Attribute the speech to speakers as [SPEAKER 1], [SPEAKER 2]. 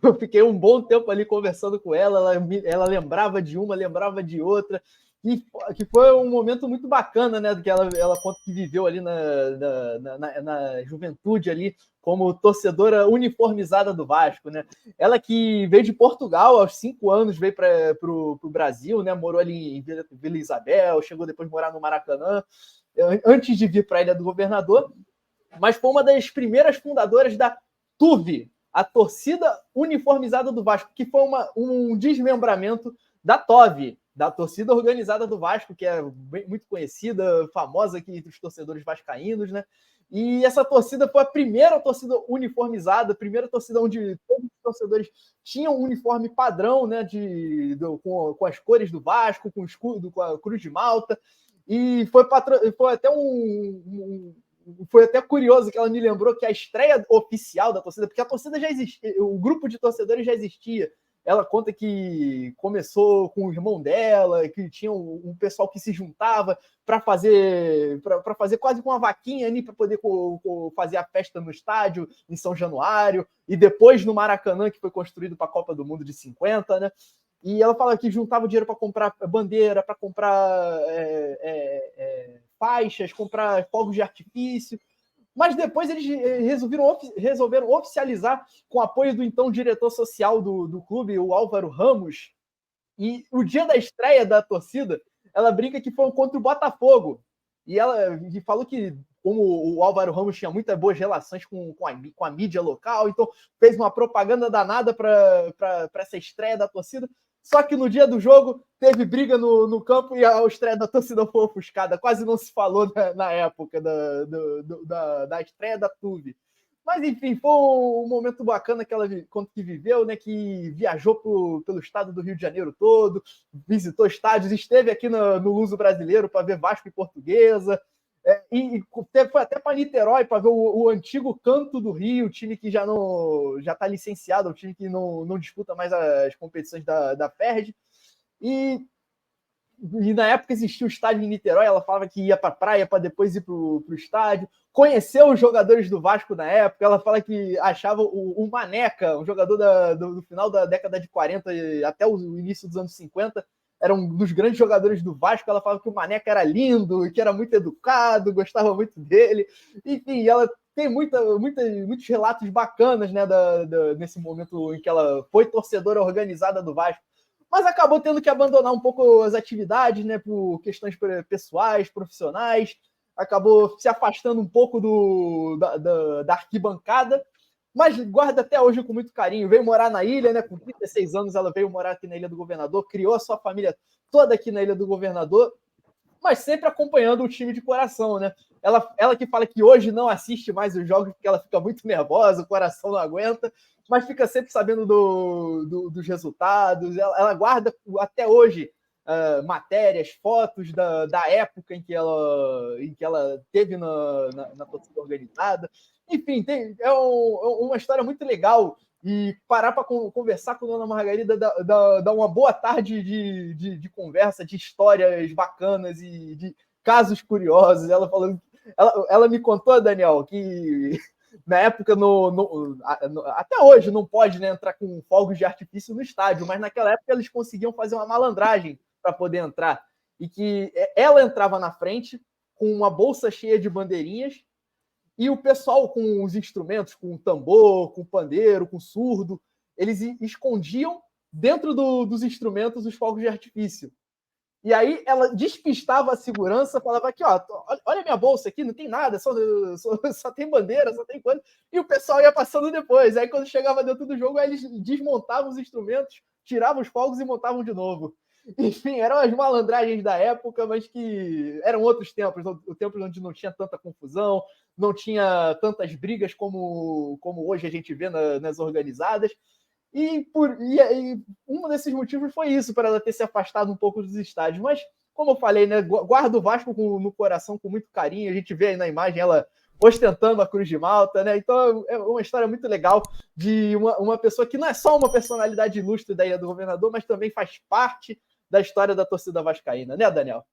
[SPEAKER 1] Eu fiquei um bom tempo ali conversando com ela, ela lembrava de uma, lembrava de outra, que foi um momento muito bacana, né? Que ela conta que viveu ali na juventude ali, como torcedora uniformizada do Vasco, né? Ela que veio de Portugal aos 5 anos, veio para o Brasil, né? Morou ali em Vila Isabel, chegou depois a morar no Maracanã, antes de vir para a Ilha do Governador, mas foi uma das primeiras fundadoras da TUV, a torcida uniformizada do Vasco, que foi um desmembramento da TOV, da torcida organizada do Vasco, que é muito conhecida, famosa aqui entre os torcedores vascaínos, né? E essa torcida foi a primeira torcida uniformizada, a primeira torcida onde todos os torcedores tinham um uniforme padrão, né? Com as cores do Vasco, com o escudo, com a Cruz de Malta. E foi até curioso que ela me lembrou que a estreia oficial da torcida, porque a torcida já existia, o grupo de torcedores já existia. Ela conta que começou com o irmão dela, que tinha um pessoal que se juntava para fazer quase com uma vaquinha ali para poder fazer a festa no estádio em São Januário, e depois no Maracanã, que foi construído para a Copa do Mundo de 50, né? E ela fala que juntava dinheiro para comprar bandeira, para comprar faixas, comprar fogos de artifício. Mas depois eles resolveram oficializar com o apoio do então diretor social do clube, o Álvaro Ramos. E o dia da estreia da torcida, ela brinca que foi contra o Botafogo. E ela falou que, como o Álvaro Ramos tinha muitas boas relações com a mídia local, então fez uma propaganda danada para essa estreia da torcida. Só que no dia do jogo teve briga no campo e a estreia da torcida foi ofuscada. Quase não se falou na época da estreia da TUV. Mas, enfim, foi um momento bacana que ela que viveu, né? Que viajou pelo estado do Rio de Janeiro todo, visitou estádios, esteve aqui no Luso Brasileiro para ver Vasco e Portuguesa. E foi até para Niterói para ver o antigo Canto do Rio, o time que já está licenciado, o time que não disputa mais as competições da FERJ. E na época existia o estádio em Niterói, ela falava que ia para a praia para depois ir para o estádio. Conheceu os jogadores do Vasco na época, ela fala que achava o Maneca, um jogador do final da década de 40 até o início dos anos 50, era um dos grandes jogadores do Vasco. Ela falava que o Maneca era lindo, que era muito educado, gostava muito dele. Enfim, ela tem muitos relatos bacanas, né, nesse momento em que ela foi torcedora organizada do Vasco, mas acabou tendo que abandonar um pouco as atividades, né, por questões pessoais, profissionais, acabou se afastando um pouco da arquibancada, mas guarda até hoje com muito carinho. Veio morar na ilha, né? Com 36 anos ela veio morar aqui na Ilha do Governador, criou a sua família toda aqui na Ilha do Governador, mas sempre acompanhando o time de coração, né? Ela que fala que hoje não assiste mais os jogos porque ela fica muito nervosa, o coração não aguenta, mas fica sempre sabendo dos resultados. Ela guarda até hoje matérias, fotos da época em que ela teve na torcida organizada. Enfim, uma história muito legal. E parar para conversar com a Dona Margarida dá uma boa tarde de conversa, de histórias bacanas e de casos curiosos. Ela me contou, Daniel, que na época, até hoje, não pode, né, entrar com fogos de artifício no estádio, mas naquela época eles conseguiam fazer uma malandragem para poder entrar. E que ela entrava na frente com uma bolsa cheia de bandeirinhas, e o pessoal com os instrumentos, com o tambor, com o pandeiro, com o surdo, eles escondiam dentro dos instrumentos os fogos de artifício. E aí ela despistava a segurança, falava aqui, ó, olha a minha bolsa aqui, não tem nada, só tem bandeira, só tem coisa. E o pessoal ia passando depois. Aí quando chegava dentro do jogo, aí eles desmontavam os instrumentos, tiravam os fogos e montavam de novo. Enfim, eram as malandragens da época, mas que eram outros tempos, o tempo onde não tinha tanta confusão, não tinha tantas brigas como hoje a gente vê nas organizadas. E um desses motivos foi isso, para ela ter se afastado um pouco dos estádios. Mas, como eu falei, né, guarda o Vasco no coração com muito carinho. A gente vê aí na imagem ela ostentando a Cruz de Malta, né? Então é uma história muito legal de uma pessoa que não é só uma personalidade ilustre da Ilha do Governador, mas também faz parte da história da torcida vascaína, né, Daniel?